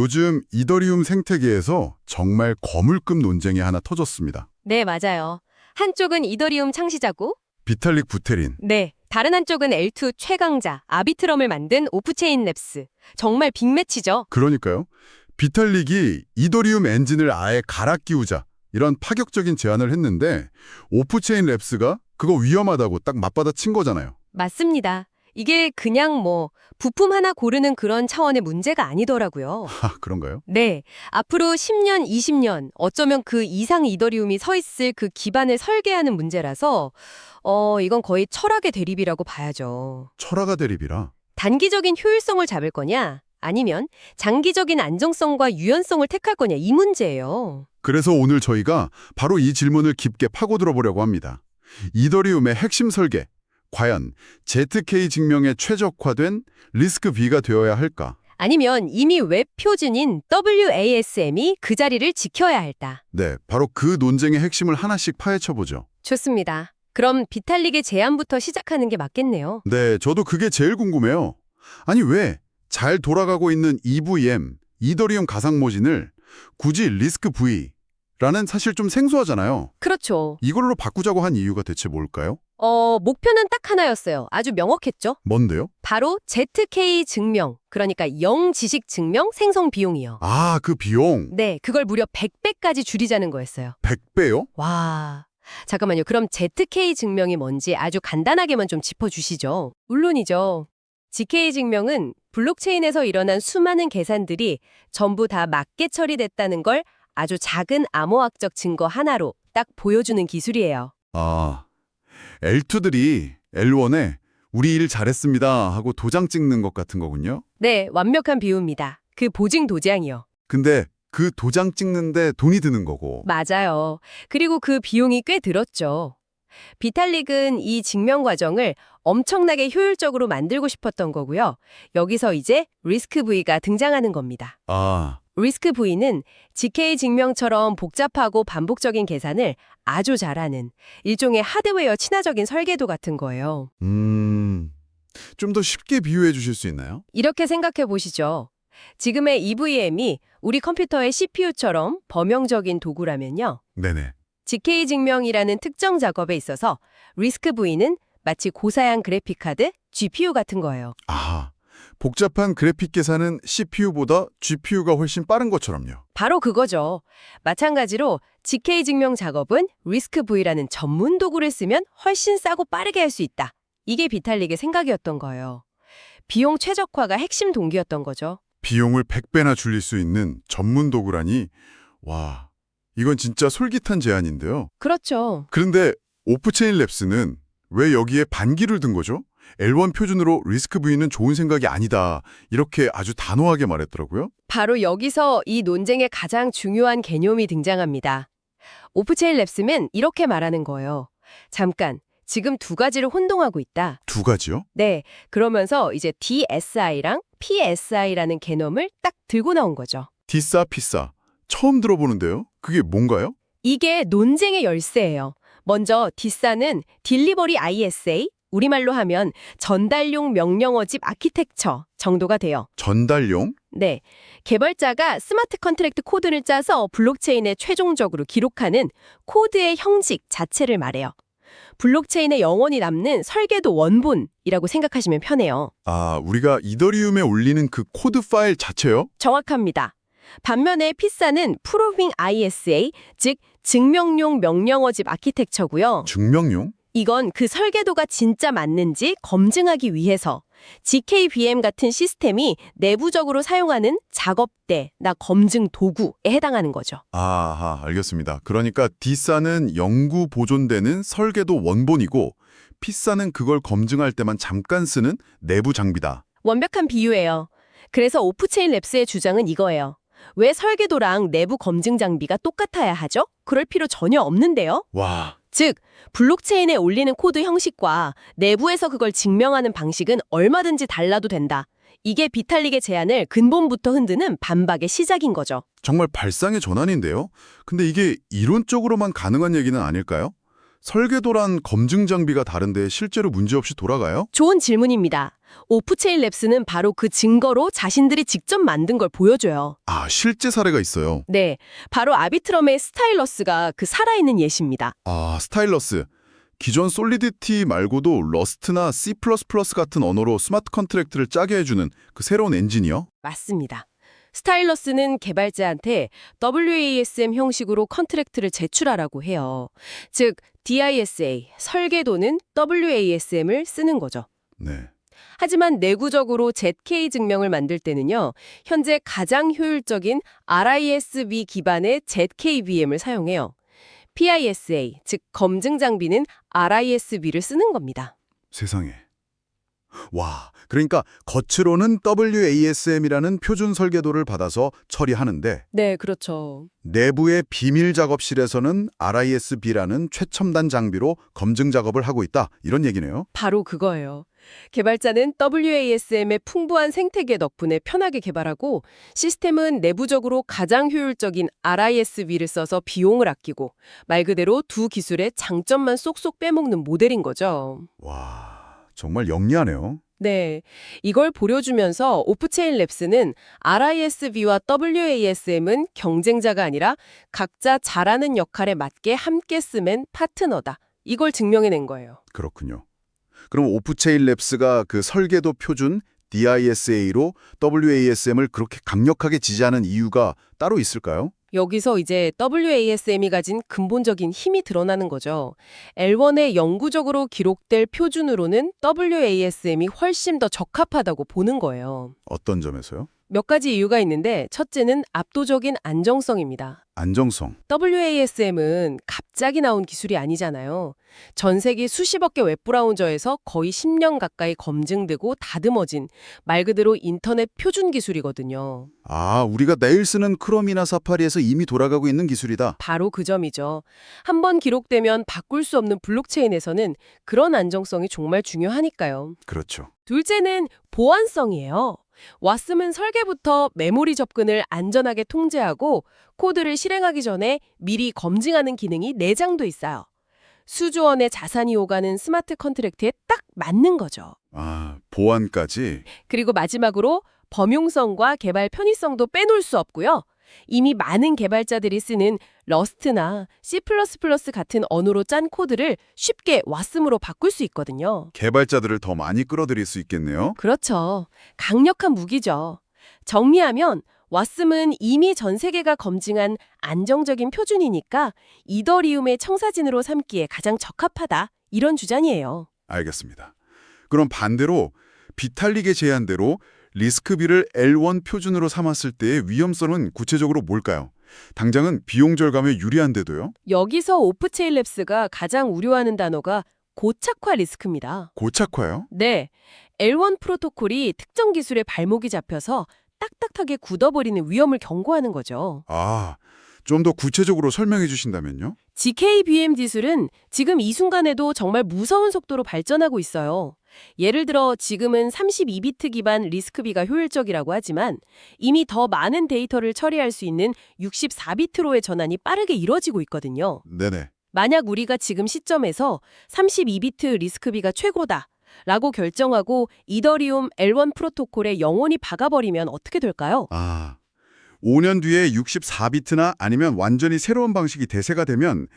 요즘 이더리움 생태계에서 정말 거물급 논쟁이 하나 터졌습니다. 네, 맞아요. 한쪽은 이더리움 창시자고, 비탈릭 부테린. 네, 다른 한쪽은 L2 최강자 아비트럼을 만든 오프체인 랩스. 정말 빅매치죠. 그러니까요. 비탈릭이 이더리움 엔진을 아예 갈아 끼우자 이런 파격적인 제안을 했는데 오프체인 랩스가 그거 위험하다고 딱 맞받아 친 거잖아요. 맞습니다. 이게 그냥 부품 하나 고르는 그런 차원의 문제가 아니더라고요. 아, 그런가요? 네, 앞으로 10년, 20년, 어쩌면 그 이상 이더리움이 서 있을 그 기반을 설계하는 문제라서 이건 거의 철학의 대립이라고 봐야죠. 철학의 대립이라. 단기적인 효율성을 잡을 거냐, 아니면 장기적인 안정성과 유연성을 택할 거냐, 이 문제예요. 그래서 오늘 저희가 바로 이 질문을 깊게 파고들어 보려고 합니다. 이더리움의 핵심 설계, 과연 ZK 증명에 최적화된 리스크 B가 되어야 할까? 아니면 이미 웹 표준인 WASM이 그 자리를 지켜야 할까? 네, 바로 그 논쟁의 핵심을 하나씩 파헤쳐 보죠. 좋습니다. 그럼 비탈릭의 제안부터 시작하는 게 맞겠네요. 네, 저도 그게 제일 궁금해요. 아니 왜 잘 돌아가고 있는 EVM, 이더리움 가상모진을 굳이 리스크 V라는 사실 좀 생소하잖아요. 그렇죠. 이걸로 바꾸자고 한 이유가 대체 뭘까요? 목표는 딱 하나였어요. 아주 명확했죠? 뭔데요? 바로 ZK 증명, 그러니까 영지식 증명 생성 비용이요. 아, 그 비용. 네, 그걸 무려 100배까지 줄이자는 거였어요. 100배요? 와, 잠깐만요. 그럼 ZK 증명이 뭔지 아주 간단하게만 좀 짚어주시죠. 물론이죠. GK 증명은 블록체인에서 일어난 수많은 계산들이 전부 다 맞게 처리됐다는 걸 아주 작은 암호학적 증거 하나로 딱 보여주는 기술이에요. 아, L2들이 L1에 우리 일 잘했습니다 하고 도장 찍는 것 같은 거군요. 네, 완벽한 비유입니다. 그 보증 도장이요. 근데 그 도장 찍는데 돈이 드는 거고. 맞아요. 그리고 그 비용이 꽤 들었죠. 비탈릭은 이 증명 과정을 엄청나게 효율적으로 만들고 싶었던 거고요. 여기서 이제 리스크 V가 등장하는 겁니다. 아, 리스크 V는 GK 증명처럼 복잡하고 반복적인 계산을 아주 잘하는 일종의 하드웨어 친화적인 설계도 같은 거예요. 좀 더 쉽게 비유해 주실 수 있나요? 이렇게 생각해 보시죠. 지금의 EVM이 우리 컴퓨터의 CPU처럼 범용적인 도구라면요. 네네. GK 증명이라는 특정 작업에 있어서 리스크 V는 마치 고사양 그래픽카드, GPU 같은 거예요. 아, 복잡한 그래픽 계산은 CPU보다 GPU가 훨씬 빠른 것처럼요. 바로 그거죠. 마찬가지로 GK 증명 작업은 리스크 V라는 전문 도구를 쓰면 훨씬 싸고 빠르게 할 수 있다. 이게 비탈릭의 생각이었던 거예요. 비용 최적화가 핵심 동기였던 거죠. 비용을 100배나 줄일 수 있는 전문 도구라니, 와, 이건 진짜 솔깃한 제안인데요. 그렇죠. 그런데 오프체인 랩스는 왜 여기에 반기를 든 거죠? L1 표준으로 리스크 V는 좋은 생각이 아니다. 이렇게 아주 단호하게 말했더라고요. 바로 여기서 이 논쟁의 가장 중요한 개념이 등장합니다. 오프체인 랩스는 이렇게 말하는 거예요. 잠깐, 지금 두 가지를 혼동하고 있다. 두 가지요? 네, 그러면서 이제 DSI랑 PSI라는 개념을 딱 들고 나온 거죠. 디싸, 피싸. 처음 들어보는데요? 그게 뭔가요? 이게 논쟁의 열쇠예요. 먼저 DSA는 Delivery ISA, 우리말로 하면 전달용 명령어집 아키텍처 정도가 돼요. 전달용? 네, 개발자가 스마트 컨트랙트 코드를 짜서 블록체인에 최종적으로 기록하는 코드의 형식 자체를 말해요. 블록체인에 영원히 남는 설계도 원본이라고 생각하시면 편해요. 아, 우리가 이더리움에 올리는 그 코드 파일 자체요? 정확합니다. 반면에 피사는 프로빙 ISA, 즉 증명용 명령어집 아키텍처고요. 증명용? 이건 그 설계도가 진짜 맞는지 검증하기 위해서 GKVM 같은 시스템이 내부적으로 사용하는 작업대나 검증 도구에 해당하는 거죠. 아하, 알겠습니다. 그러니까 디싸는 영구 보존되는 설계도 원본이고 피싸는 그걸 검증할 때만 잠깐 쓰는 내부 장비다. 완벽한 비유예요. 그래서 오프체인 랩스의 주장은 이거예요. 왜 설계도랑 내부 검증 장비가 똑같아야 하죠? 그럴 필요 전혀 없는데요. 와, 즉, 블록체인에 올리는 코드 형식과 내부에서 그걸 증명하는 방식은 얼마든지 달라도 된다. 이게 비탈릭의 제안을 근본부터 흔드는 반박의 시작인 거죠. 정말 발상의 전환인데요. 근데 이게 이론적으로만 가능한 얘기는 아닐까요? 설계도란 검증 장비가 다른데 실제로 문제없이 돌아가요? 좋은 질문입니다. 오프체인 랩스는 바로 그 증거로 자신들이 직접 만든 걸 보여줘요. 아, 실제 사례가 있어요. 네, 바로 아비트럼의 스타일러스가 그 살아있는 예시입니다. 아, 스타일러스. 기존 솔리디티 말고도 러스트나 C++ 같은 언어로 스마트 컨트랙트를 짜게 해주는 그 새로운 엔진이요? 맞습니다. 스타일러스는 개발자한테 WASM 형식으로 컨트랙트를 제출하라고 해요. 즉, DISA, 설계도는 WASM을 쓰는 거죠. 네. 하지만 내구적으로 ZK 증명을 만들 때는요, 현재 가장 효율적인 RISV 기반의 ZKVM을 사용해요. PISA, 즉 검증 장비는 RISV를 쓰는 겁니다. 세상에. 와, 그러니까 겉으로는 WASM이라는 표준 설계도를 받아서 처리하는데 네, 그렇죠. 내부의 비밀 작업실에서는 RISB라는 최첨단 장비로 검증 작업을 하고 있다. 이런 얘기네요. 바로 그거예요. 개발자는 WASM의 풍부한 생태계 덕분에 편하게 개발하고 시스템은 내부적으로 가장 효율적인 RISV를 써서 비용을 아끼고 말 그대로 두 기술의 장점만 쏙쏙 빼먹는 모델인 거죠. 와, 정말 영리하네요. 네, 이걸 보여주면서 오프체인 랩스는 RISV와 WASM은 경쟁자가 아니라 각자 잘하는 역할에 맞게 함께 쓰면 파트너다. 이걸 증명해낸 거예요. 그렇군요. 그럼 오프체인 랩스가 그 설계도 표준 DISA로 WASM을 그렇게 강력하게 지지하는 이유가 따로 있을까요? 여기서 이제 WASM이 가진 근본적인 힘이 드러나는 거죠. L1에 영구적으로 기록될 표준으로는 WASM이 훨씬 더 적합하다고 보는 거예요. 어떤 점에서요? 몇 가지 이유가 있는데 첫째는 압도적인 안정성입니다. 안정성. WASM은 갑자기 나온 기술이 아니잖아요. 전 세계 수십억 개 웹브라우저에서 거의 10년 가까이 검증되고 다듬어진 말 그대로 인터넷 표준 기술이거든요. 아, 우리가 내일 쓰는 크롬이나 사파리에서 이미 돌아가고 있는 기술이다. 바로 그 점이죠. 한번 기록되면 바꿀 수 없는 블록체인에서는 그런 안정성이 정말 중요하니까요. 그렇죠. 둘째는 보안성이에요. 왓슨은 설계부터 메모리 접근을 안전하게 통제하고 코드를 실행하기 전에 미리 검증하는 기능이 내장돼 있어요. 수조원의 자산이 오가는 스마트 컨트랙트에 딱 맞는 거죠. 아, 보안까지. 그리고 마지막으로 범용성과 개발 편의성도 빼놓을 수 없고요. 이미 많은 개발자들이 쓰는 러스트나 C++ 같은 언어로 짠 코드를 쉽게 왓슨으로 바꿀 수 있거든요. 개발자들을 더 많이 끌어들일 수 있겠네요. 그렇죠. 강력한 무기죠. 정리하면 왓슨은 이미 전 세계가 검증한 안정적인 표준이니까 이더리움의 청사진으로 삼기에 가장 적합하다. 이런 주장이에요. 알겠습니다. 그럼 반대로 비탈릭의 제안대로 리스크비를 L1 표준으로 삼았을 때의 위험성은 구체적으로 뭘까요? 당장은 비용 절감에 유리한데도요? 여기서 오프체인 랩스가 가장 우려하는 단어가 고착화 리스크입니다. 고착화요? 네, L1 프로토콜이 특정 기술의 발목이 잡혀서 딱딱하게 굳어버리는 위험을 경고하는 거죠. 아, 좀 더 구체적으로 설명해 주신다면요? GKVM 기술은 지금 이 순간에도 정말 무서운 속도로 발전하고 있어요. 예를 들어 지금은 32비트 기반 리스크비가 효율적이라고 하지만 이미 더 많은 데이터를 처리할 수 있는 64비트로의 전환이 빠르게 이뤄지고 있거든요. 네네. 만약 우리가 지금 시점에서 32비트 리스크비가 최고다 라고 결정하고 이더리움 L1 프로토콜에 영원히 박아버리면 어떻게 될까요? 아, 5년 뒤에 64비트나 아니면 완전히 새로운 방식이 대세가 되면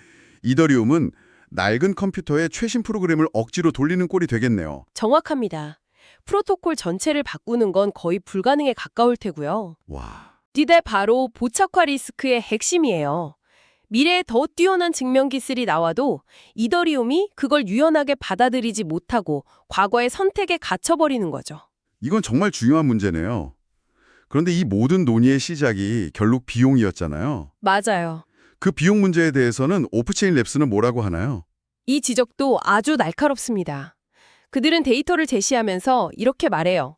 이더리움은 낡은 컴퓨터에 최신 프로그램을 억지로 돌리는 꼴이 되겠네요. 정확합니다. 프로토콜 전체를 바꾸는 건 거의 불가능에 가까울 테고요. 와, 이게 바로 보착화 리스크의 핵심이에요. 미래에 더 뛰어난 증명 기술이 나와도 이더리움이 그걸 유연하게 받아들이지 못하고 과거의 선택에 갇혀버리는 거죠. 이건 정말 중요한 문제네요. 그런데 이 모든 논의의 시작이 결국 비용이었잖아요. 맞아요. 그 비용 문제에 대해서는 오프체인 랩스는 뭐라고 하나요? 이 지적도 아주 날카롭습니다. 그들은 데이터를 제시하면서 이렇게 말해요.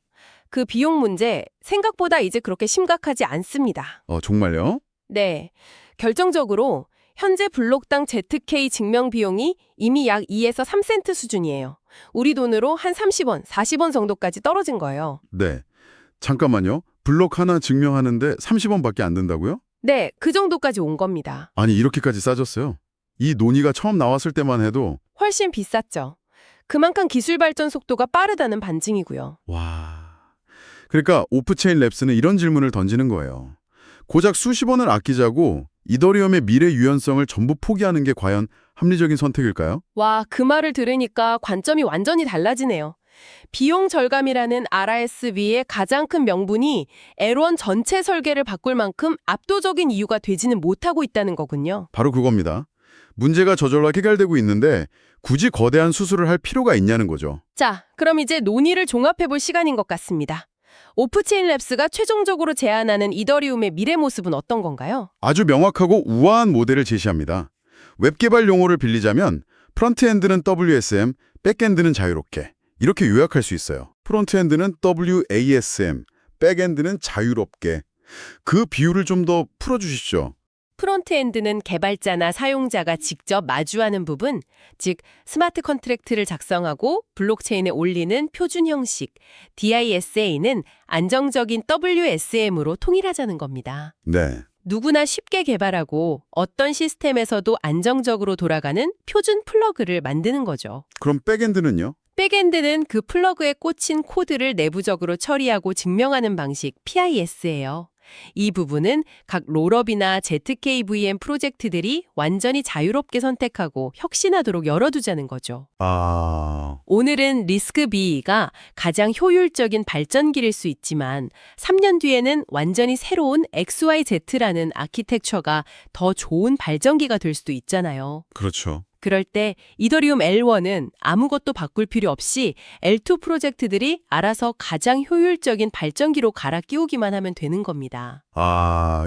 그 비용 문제 생각보다 이제 그렇게 심각하지 않습니다. 정말요? 네. 결정적으로 현재 블록당 ZK 증명 비용이 이미 약 2에서 3센트 수준이에요. 우리 돈으로 한 30원, 40원 정도까지 떨어진 거예요. 네. 잠깐만요. 블록 하나 증명하는데 30원밖에 안 든다고요? 네, 그 정도까지 온 겁니다. 아니, 이렇게까지 싸졌어요. 이 논의가 처음 나왔을 때만 해도 훨씬 비쌌죠. 그만큼 기술 발전 속도가 빠르다는 반증이고요. 와. 그러니까 오프체인 랩스는 이런 질문을 던지는 거예요. 고작 수십 원을 아끼자고 이더리움의 미래 유연성을 전부 포기하는 게 과연 합리적인 선택일까요? 와, 그 말을 들으니까 관점이 완전히 달라지네요. 비용 절감이라는 RSV의 가장 큰 명분이 L1 전체 설계를 바꿀 만큼 압도적인 이유가 되지는 못하고 있다는 거군요. 바로 그겁니다. 문제가 저절로 해결되고 있는데 굳이 거대한 수술을 할 필요가 있냐는 거죠. 자, 그럼 이제 논의를 종합해볼 시간인 것 같습니다. 오프체인 랩스가 최종적으로 제안하는 이더리움의 미래 모습은 어떤 건가요? 아주 명확하고 우아한 모델을 제시합니다. 웹 개발 용어를 빌리자면 프론트엔드는 WSM, 백엔드는 자유롭게 이렇게 요약할 수 있어요. 프론트엔드는 WASM, 백엔드는 자유롭게. 그 비유를 좀 더 풀어주시죠. 프론트엔드는 개발자나 사용자가 직접 마주하는 부분, 즉 스마트 컨트랙트를 작성하고 블록체인에 올리는 표준 형식, DISA는 안정적인 WSM으로 통일하자는 겁니다. 네. 누구나 쉽게 개발하고 어떤 시스템에서도 안정적으로 돌아가는 표준 플러그를 만드는 거죠. 그럼 백엔드는요? 백엔드는 그 플러그에 꽂힌 코드를 내부적으로 처리하고 증명하는 방식 PIS예요. 이 부분은 각 롤업이나 ZKVM 프로젝트들이 완전히 자유롭게 선택하고 혁신하도록 열어두자는 거죠. 오늘은 리스크 B가 가장 효율적인 발전기일 수 있지만 3년 뒤에는 완전히 새로운 XYZ라는 아키텍처가 더 좋은 발전기가 될 수도 있잖아요. 그렇죠. 그럴 때 이더리움 L1은 아무것도 바꿀 필요 없이 L2 프로젝트들이 알아서 가장 효율적인 발전기로 갈아 끼우기만 하면 되는 겁니다.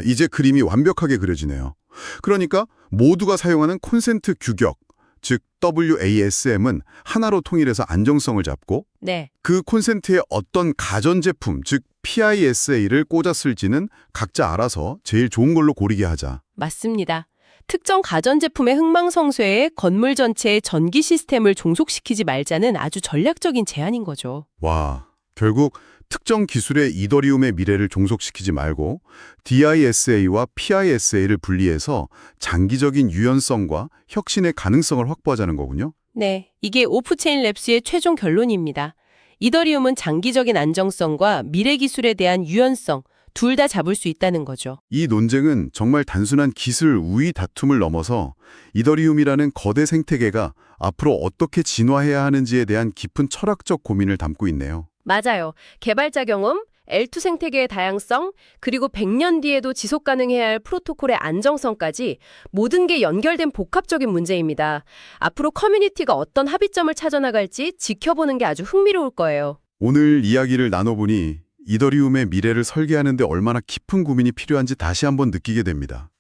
이제 그림이 완벽하게 그려지네요. 그러니까 모두가 사용하는 콘센트 규격, 즉 WASM은 하나로 통일해서 안정성을 잡고 네. 그 콘센트에 어떤 가전제품, 즉 PISA를 꽂았을지는 각자 알아서 제일 좋은 걸로 고르게 하자. 맞습니다. 특정 가전제품의 흥망성쇠에 건물 전체의 전기 시스템을 종속시키지 말자는 아주 전략적인 제안인 거죠. 와, 결국 특정 기술의 이더리움의 미래를 종속시키지 말고 DISA와 PISA를 분리해서 장기적인 유연성과 혁신의 가능성을 확보하자는 거군요. 네, 이게 오프체인 랩스의 최종 결론입니다. 이더리움은 장기적인 안정성과 미래 기술에 대한 유연성, 둘 다 잡을 수 있다는 거죠. 이 논쟁은 정말 단순한 기술 우위 다툼을 넘어서 이더리움이라는 거대 생태계가 앞으로 어떻게 진화해야 하는지에 대한 깊은 철학적 고민을 담고 있네요. 맞아요. 개발자 경험, L2 생태계의 다양성, 그리고 100년 뒤에도 지속 가능해야 할 프로토콜의 안정성까지 모든 게 연결된 복합적인 문제입니다. 앞으로 커뮤니티가 어떤 합의점을 찾아나갈지 지켜보는 게 아주 흥미로울 거예요. 오늘 이야기를 나눠보니 이더리움의 미래를 설계하는 데 얼마나 깊은 고민이 필요한지 다시 한번 느끼게 됩니다.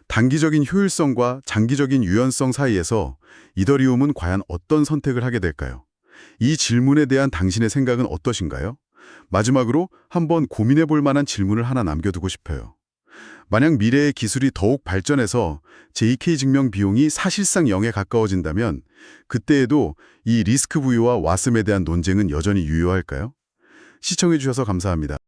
단기적인 효율성과 장기적인 유연성 사이에서 이더리움은 과연 어떤 선택을 하게 될까요? 이 질문에 대한 당신의 생각은 어떠신가요? 마지막으로 한번 고민해 볼 만한 질문을 하나 남겨두고 싶어요. 만약 미래의 기술이 더욱 발전해서 JK 증명 비용이 사실상 0에 가까워진다면 그때에도 이 리스크 부유와 와슴에 대한 논쟁은 여전히 유효할까요? 시청해 주셔서 감사합니다.